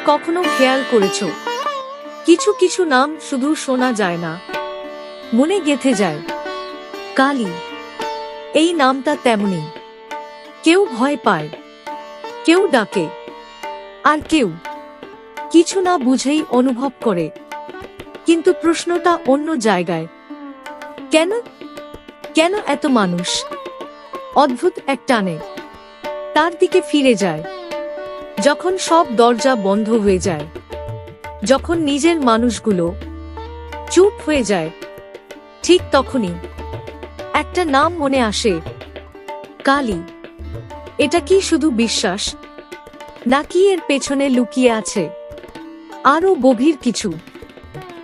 কখনো খেয়াল করেছো কিছু কিছু নাম শুধু শোনা যায় না, মনে গেঁথে যায়? কালী, এই নামটা তেমনি। কেউ ভয় পায়, কেউ ডাকে, আর কেউ কিছু না বুঝেই অনুভব করে। কিন্তু প্রশ্নটা অন্য জায়গায়। কেন? কেন এত মানুষ অদ্ভুত এক টানে তার দিকে ফিরে যায়, যখন সব দরজা বন্ধ হয়ে যায়, যখন নিজের মানুষগুলো চুপ হয়ে যায়? ঠিক তখনই একটা নাম মনে আসে, কালী। এটা কি শুধু বিশ্বাস, নাকি এর পেছনে লুকিয়ে আছে আরো গভীর কিছু?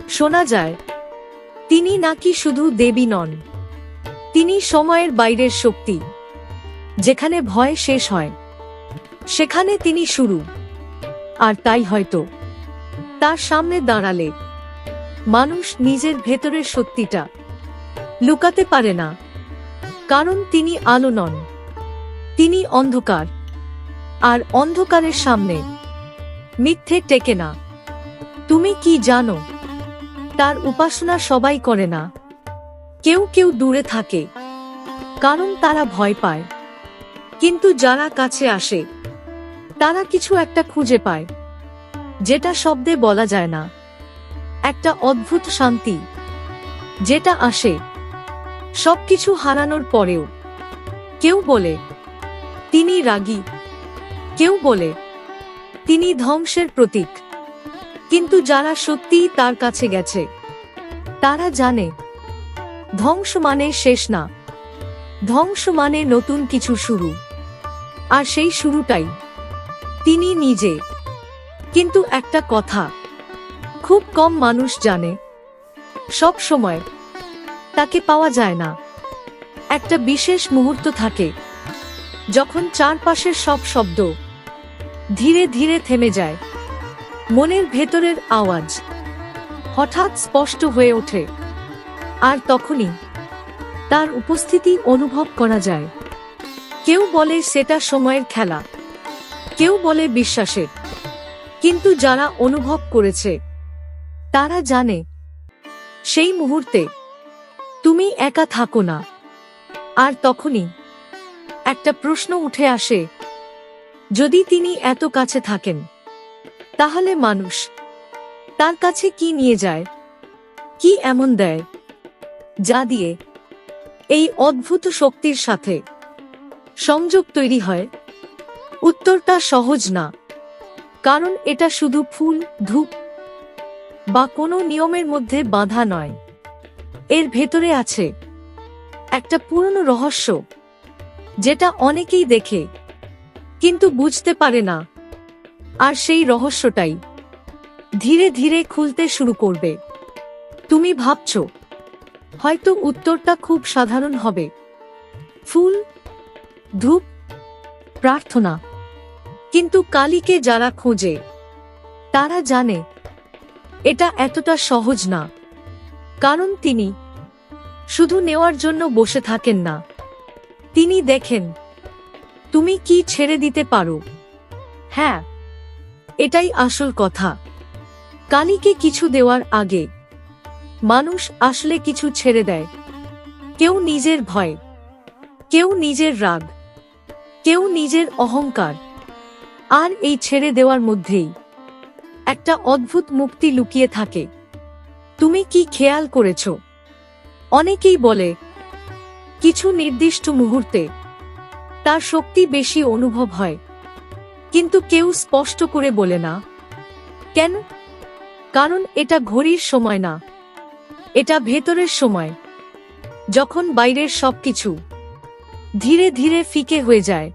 শোনা যায় তিনি নাকি শুধু দেবী নন, তিনি সময়ের বাইরের শক্তি। যেখানে ভয় শেষ হয়, সেখানে তিনি শুরু। আর তাই হয়তো তার সামনে দাঁড়ালে মানুষ নিজের ভেতরের সত্যিটা লুকাতে পারে না। কারণ তিনি আলো নন, তিনি অন্ধকার। আর অন্ধকারের সামনে মিথ্যে টেকে না। তুমি কি জানো, তার উপাসনা সবাই করে না। কেউ কেউ দূরে থাকে, কারণ তারা ভয় পায়। কিন্তু যারা কাছে আসে, তারা কিছু একটা খুঁজে পায়, যেটা শব্দে বলা যায় না। একটা অদ্ভুত শান্তি, যেটা আসে সবকিছু হারানোর পরেও। কেউ বলে তিনি রাগী, কেউ বলে তিনি ধ্বংসের প্রতীক। কিন্তু যারা সত্যিই তার কাছে গেছে, তারা জানে ধ্বংস মানে শেষ না, ধ্বংস মানে নতুন কিছু শুরু। আর সেই শুরুটাই তিনি নিজে। কিন্তু একটা কথা খুব কম মানুষ জানে, সব সময় তাকে পাওয়া যায় না। একটা বিশেষ মুহূর্ত থাকে, যখন চারপাশের সব শব্দ ধীরে ধীরে থেমে যায়। মনের ভেতরের আওয়াজ হঠাৎ স্পষ্ট হয়ে ওঠে, আর তখনই তার উপস্থিতি অনুভব করা যায়। কেউ বলে সেটা সময়ের খেলা, কেউ বলে বিশ্বাসের। কিন্তু যারা অনুভব করেছে, তারা জানে সেই মুহূর্তে তুমি একা থাকো না। আর তখনই একটা প্রশ্ন উঠে আসে, যদি তিনি এত কাছে থাকেন, তাহলে মানুষ তার কাছে কি নিয়ে যায়? কি এমন দেয়, যা দিয়ে এই অদ্ভুত শক্তির সাথে সংযোগ তৈরি হয়? উত্তরটা সহজ না, কারণ এটা শুধু ফুল, ধূপ বা কোনো নিয়মের মধ্যে বাঁধা নয়। এর ভেতরে আছে একটা পুরনো রহস্য, যেটা অনেকেই দেখে কিন্তু বুঝতে পারে না। আর সেই রহস্যটাই ধীরে ধীরে খুলতে শুরু করবে। তুমি ভাবছো হয়তো উত্তরটা খুব সাধারণ হবে, ফুল, ধূপ, প্রার্থনা। কিন্তু কালীকে যারা খোঁজে, তারা জানে এটা এতটা সহজ না। কারণ তিনি শুধু নেওয়ার জন্য বসে থাকেন না, তিনি দেখেন তুমি কি ছেড়ে দিতে পারো। হ্যাঁ, এটাই আসল কথা। কালীকে কিছু দেওয়ার আগে মানুষ আসলে কিছু ছেড়ে দেয়। কেউ নিজের ভয়, কেউ নিজের রাগ, কেউ নিজের অহংকার। আর এই ছেড়ে দেওয়ার মধ্যেই একটা অদ্ভুত মুক্তি লুকিয়ে থাকে। তুমি কি খেয়াল করেছো, অনেকেই বলে কিছু নির্দিষ্ট মুহূর্তে তার শক্তি বেশি অনুভব হয়, কিন্তু কেউ স্পষ্ট করে বলে না কেন। কারণ এটা ঘড়ির সময় না, এটা ভেতরের সময়। যখন বাইরের সবকিছু ধীরে ধীরে ফিকে হয়ে যায়,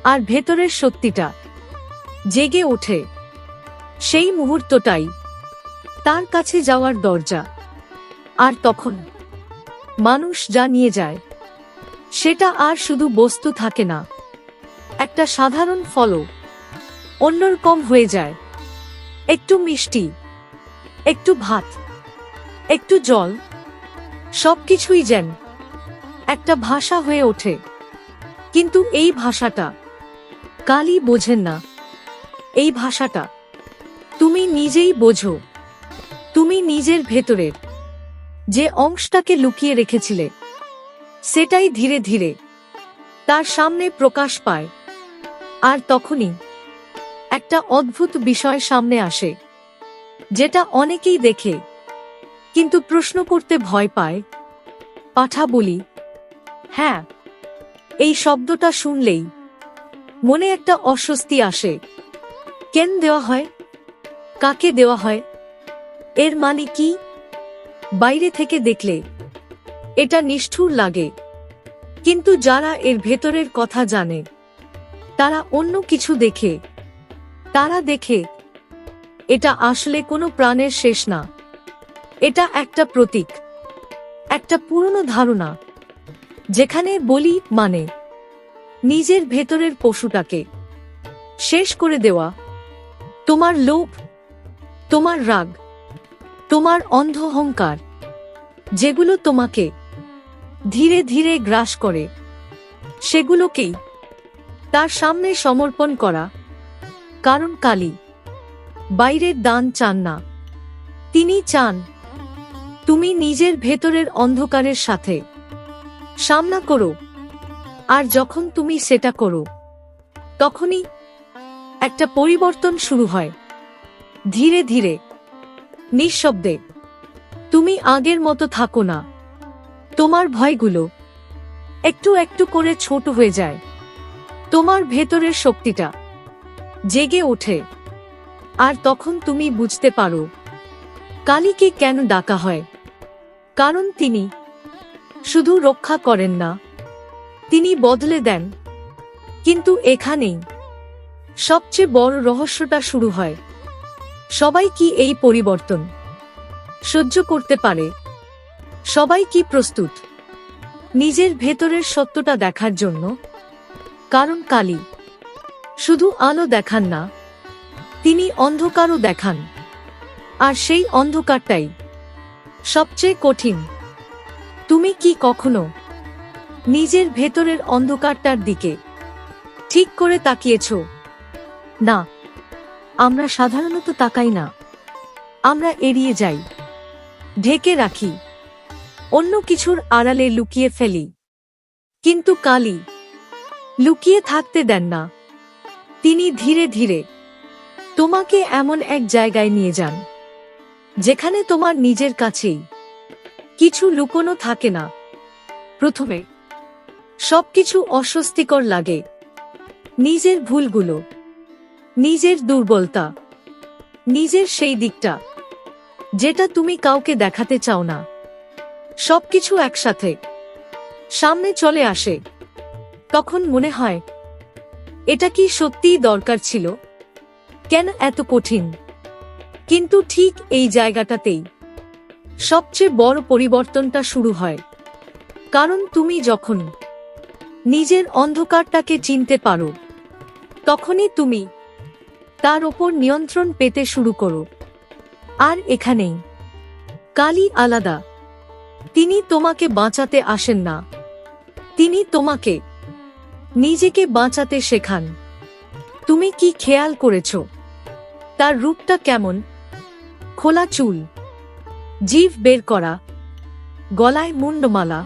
আর ভেতরের সত্যিটা জেগে ওঠে, সেই মুহূর্তটাই তার কাছে যাওয়ার দরজা। আর তখন মানুষ যা নিয়ে যায়, সেটা আর শুধু বস্তু থাকে না, একটা সাধারণ ফলও অন্যরকম হয়ে যায়। একটু মিষ্টি, একটু ভাত, একটু জল, সবকিছুই যেন একটা ভাষা হয়ে ওঠে। কিন্তু এই ভাষাটা কালী বোঝেন না। এই ভাষাটা তুমি নিজেই বোঝো, তুমি নিজের ভেতরের যে অংশটাকে লুকিয়ে রেখেছিলে সেটাই ধীরে ধীরে তার সামনে প্রকাশ পায়। আর তখনই একটা অদ্ভুত বিষয় সামনে আসে, যেটা অনেকেই দেখে কিন্তু প্রশ্ন করতে ভয় পায়। পাঠা বলি, হ্যাঁ, এই শব্দটা শুনলেই মনে একটা অস্বস্তি আসে। কেন দেওয়া হয়, কাকে দেওয়া হয়, এর মানে কি? বাইরে থেকে দেখলে এটা নিষ্ঠুর লাগে, কিন্তু যারা এর ভেতরের কথা জানে তারা অন্য কিছু দেখে। তারা দেখে এটা আসলে কোনো প্রাণের শেষ না, এটা একটা প্রতীক, একটা পুরনো ধারণা, যেখানে বলি মানে নিজের ভেতরের পশুটাকে শেষ করে দেওয়া। তোমার লোভ, তোমার রাগ, তোমার অন্ধ অহংকার, যেগুলো তোমাকে ধীরে ধীরে গ্রাস করে, সেগুলোকেই তার সামনে সমর্পণ করা। কারণ কালী বাইরের দান চান না, তিনি চান তুমি নিজের ভেতরের অন্ধকারের সাথে সামনা করো। আর যখন তুমি সেটা করো, তখনই একটা পরিবর্তন শুরু হয়। ধীরে ধীরে, নিঃশব্দে তুমি আগের মতো থাকো না। তোমার ভয়গুলো একটু একটু করে ছোট হয়ে যায়। তোমার ভেতরের শক্তিটা জেগে ওঠে। আর তখন তুমি বুঝতে পারো কালীকে কেন ডাকা হয়। কারণ তিনি শুধু রক্ষা করেন না, তিনি বদলে দেন। কিন্তু এখানেই সবচেয়ে বড় রহস্যটা শুরু হয়। সবাই কি এই পরিবর্তন সহ্য করতে পারে? সবাই কি প্রস্তুত নিজের ভেতরের সত্যটা দেখার জন্য? কারণ কালী শুধু আলো দেখান না, তিনি অন্ধকারও দেখান। আর সেই অন্ধকারটাই সবচেয়ে কঠিন। তুমি কি কখনো নিজের ভেতরের অন্ধকারটার দিকে ঠিক করে তাকিয়েছ? না, আমরা সাধারণত তাকাই না। আমরা এড়িয়ে যাই, ঢেকে রাখি, অন্য কিছুর আড়ালে লুকিয়ে ফেলি। কিন্তু কালী লুকিয়ে থাকতে দেন না। তিনি ধীরে ধীরে তোমাকে এমন এক জায়গায় নিয়ে যান, যেখানে তোমার নিজের কাছেই কিছু লুকোনো থাকে না। প্রথমে সবকিছু অস্বস্তিকর লাগে। নিজের ভুলগুলো, নিজের দুর্বলতা, নিজের সেই দিকটা যেটা তুমি কাউকে দেখাতে চাও না, সবকিছু একসাথে সামনে চলে আসে। তখন মনে হয়, এটা কি সত্যিই দরকার ছিল? কেন এত কঠিন? কিন্তু ঠিক এই জায়গাটাতেই সবচেয়ে বড় পরিবর্তনটা শুরু হয়। কারণ তুমি যখন নিজের অন্ধকারটাকে চিনতে পারো, তখনই তুমি তার ওপর নিয়ন্ত্রণ পেতে শুরু করো। আর এখানেই কালী আলাদা। তিনি তোমাকে বাঁচাতে আসেন না, তিনি তোমাকে নিজেকে বাঁচাতে শেখান। তুমি কি খেয়াল করেছ তার রূপটা কেমন? খোলা চুল, জিভ বের করা, গলায় মুন্ডমালা,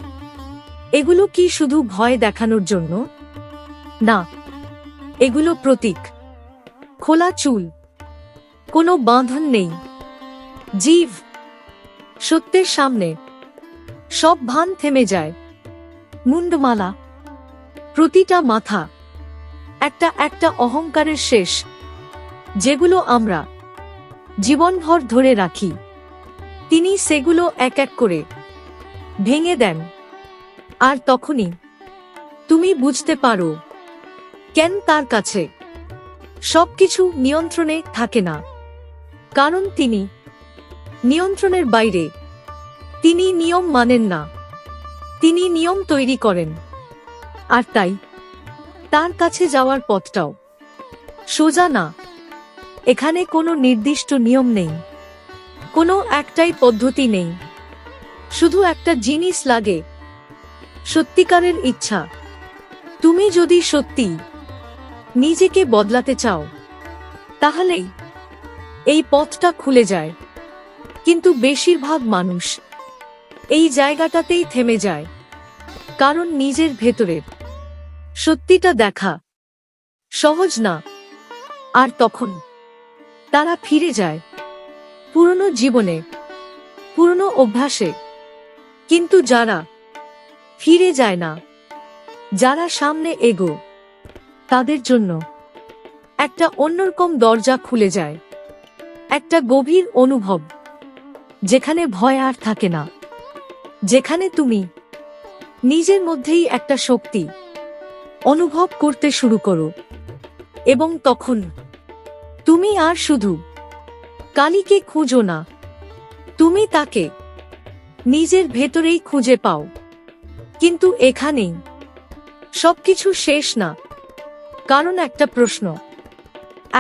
এগুলো কি শুধু ভয় দেখানোর জন্য? না, এগুলো প্রতীক। খোলা চুল, কোনো বাঁধন নেই। জিভ, সত্যের সামনে সব ভান থেমে যায়। মুন্ডমালা, প্রতিটা মাথা একটা একটা অহংকারের শেষ, যেগুলো আমরা জীবনভর ধরে রাখি। তিনি সেগুলো এক এক করে ভেঙে দেন। আর তখনই তুমি বুঝতে পারো কেন তার কাছে সবকিছু নিয়ন্ত্রণে থাকে না। কারণ তিনি নিয়ন্ত্রণের বাইরে। তিনি নিয়ম মানেন না, তিনি নিয়ম তৈরি করেন। আর তাই তার কাছে যাওয়ার পথটাও সোজা না। এখানে কোনো নির্দিষ্ট নিয়ম নেই, কোনো একটাই পদ্ধতি নেই। শুধু একটা জিনিস লাগে, সত্যিকারের ইচ্ছা। তুমি যদি সত্যি নিজেকে বদলাতে চাও, তাহলেই এই পথটা খুলে যায়, কিন্তু বেশিরভাগ মানুষ এই জায়গাটাতেই থেমে যায়, কারণ নিজের ভেতরের সত্যিটা দেখা সহজ না। আর তখন তারা ফিরে যায় পুরনো জীবনে, পুরনো অভ্যাসে। কিন্তু যারা ফিরে যায় না, যারা সামনে এগো, তাদের জন্য একটা অন্যরকম দরজা খুলে যায়, একটা গভীর অনুভব, যেখানে ভয় আর থাকে না, যেখানে তুমি নিজের মধ্যেই একটা শক্তি অনুভব করতে শুরু করো। এবং তখন তুমি আর শুধু কালীকে খুঁজো না, তুমি তাকে নিজের ভেতরেই খুঁজে পাও। কিন্তু এখানেই সবকিছু শেষ না, কারণ একটা প্রশ্ন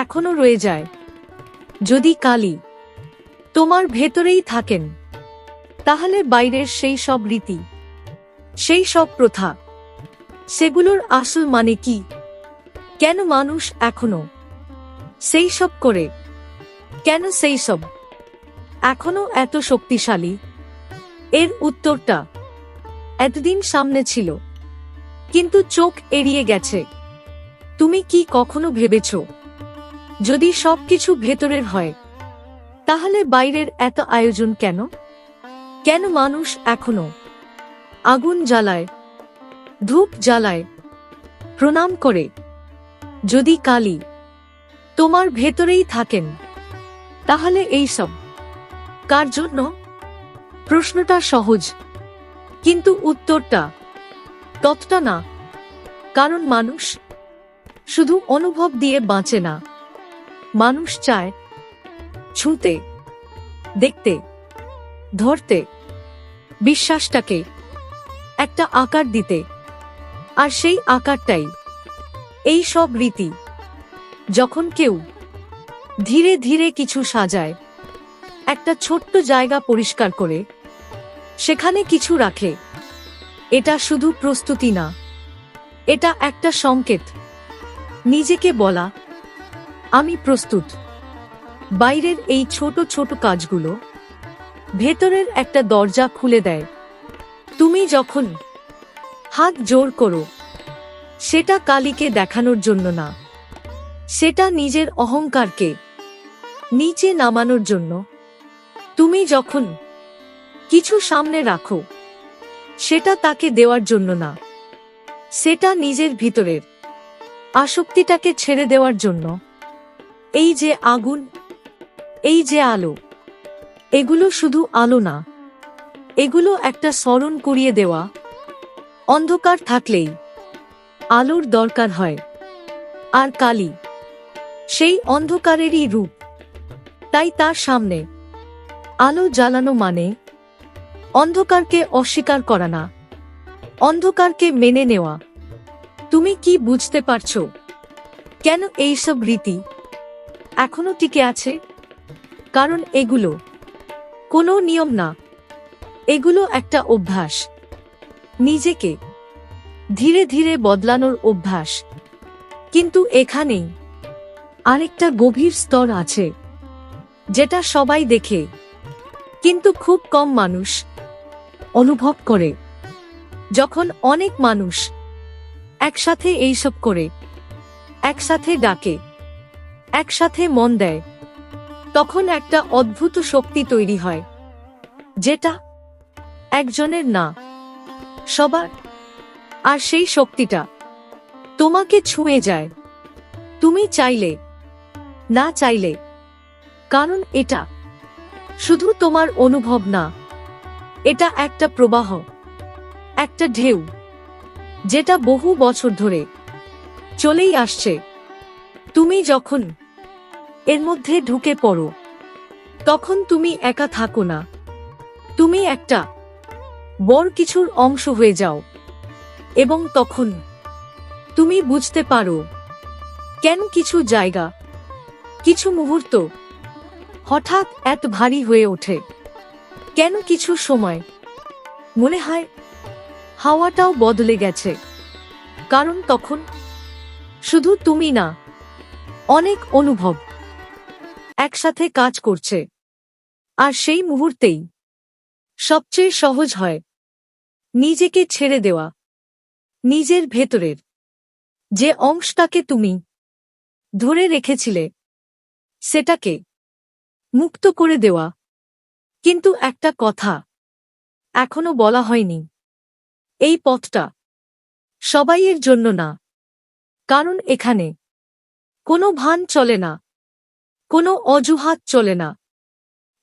এখনো রয়ে যায়। যদি কালী তোমার ভেতরেই থাকেন, তাহলে বাইরের সেই সব রীতি, সেই সব প্রথা, সেগুলোর আসল মানে কি? কেন মানুষ এখনো সেই সব করে? কেন সেই সব এখনো এত শক্তিশালী? এর উত্তরটা এতদিন সামনে ছিল, কিন্তু চোখ এড়িয়ে গেছে। তুমি কি কখনো ভেবেছ, যদি সবকিছু ভেতরের হয়, তাহলে বাইরের এত আয়োজন কেন? কেন মানুষ এখনো আগুন জ্বালায়, ধূপ জ্বালায়, প্রণাম করে? যদি কালী তোমার ভেতরেই থাকেন, তাহলে এই সব কার জন্য? প্রশ্নটা সহজ, কিন্তু উত্তরটা ততটা না। কারণ মানুষ শুধু অনুভব দিয়ে বাঁচে না, মানুষ চায় ছুঁতে, দেখতে, ধরতে, বিশ্বাসটাকে একটা আকার দিতে। আর সেই আকারটাই এই সব রীতি। যখন কেউ ধীরে ধীরে কিছু সাজায়, একটা ছোট্ট জায়গা পরিষ্কার করে সেখানে কিছু রাখে, এটা শুধু প্রস্তুতি না, এটা একটা সংকেত। নিজেকে বলা, আমি প্রস্তুত। বাইরের এই ছোট ছোট কাজগুলো ভেতরের একটা দরজা খুলে দেয়। তুমি যখন হাত জোর করো, সেটা কালীকে দেখানোর জন্য না, সেটা নিজের অহংকারকে নিচে নামানোর জন্য। তুমি যখন কিছু সামনে রাখো, সেটা তাকে দেওয়ার জন্য না, সেটা নিজের ভিতরের আসক্তিটাকে ছেড়ে দেওয়ার জন্য। এই যে আগুন, এই যে আলো, এগুলো শুধু আলো না, এগুলো একটা স্মরণ করিয়ে দেওয়া। অন্ধকার থাকলেই আলোর দরকার হয়, আর কালী সেই অন্ধকারেরই রূপ। তাই তার সামনে আলো জ্বালানো মানে অন্ধকারকে অস্বীকার করা না, অন্ধকারকে মেনে নেওয়া। তুমি কি বুঝতে পারছো কেন এইসব রীতি এখনো টিকে আছে? কারণ এগুলো কোনো নিয়ম না, এগুলো একটা অভ্যাস, নিজেকে ধীরে ধীরে বদলানোর অভ্যাস। কিন্তু এখানেই আরেকটা গভীর স্তর আছে, যেটা সবাই দেখে, কিন্তু খুব কম মানুষ অনুভব করে। যখন অনেক মানুষ একসাথে এইসব করে, একসাথে ডাকে, একসাথে মন দেয়, তখন একটা অদ্ভুত শক্তি তৈরি হয়, যেটা একজনের না, সবার। আর সেই শক্তিটা তোমাকে ছুঁয়ে যায়, তুমি চাইলে না চাইলে। কারণ এটা শুধু তোমার অনুভব না, এটা একটা প্রবাহ, একটা ঢেউ, যেটা বহু বছর ধরে চলেই আসছে। তুমি যখন এর মধ্যে ঢুকে পড়ো, তখন তুমি একা থাকো না, তুমি একটা বড় কিছুর অংশ হয়ে যাও। এবং তখন তুমি বুঝতে পারো কেন কিছু জায়গা, কিছু মুহূর্ত হঠাৎ এত ভারী হয়ে ওঠে, কেন কিছু সময় মনে হয় হাওয়াটাও বদলে গেছে। কারণ তখন শুধু তুমি না, অনেক অনুভব একসাথে কাজ করছে। আর সেই মুহূর্তেই সবচেয়ে সহজ হয় নিজেকে ছেড়ে দেওয়া, নিজের ভেতরের যে অংশটাকে তুমি ধরে রেখেছিলে সেটাকে মুক্ত করে দেওয়া। কিন্তু একটা কথা এখনো বলা হয়নি, এই পথটা সবাইয়ের জন্য না। কারণ এখানে কোনো ভান চলে না, কোনো অজুহাত চলে না।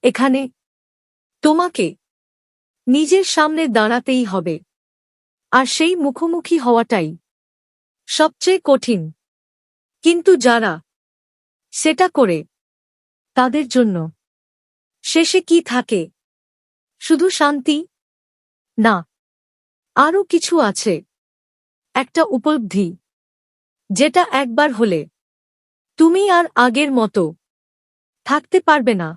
এখানে তোমাকে নিজের সামনে দাঁড়াতেই হবে। আর সেই মুখোমুখি হওয়াটাই সবচেয়ে কঠিন। কিন্তু যারা সেটা করে তাদের জন্য শেষে কি থাকে? শুধু শান্তি না, আরও কিছু আছে। একটা উপলব্ধি, যেটা একবার হলে তুমি আর আগের মতো থাকতে পারবে না।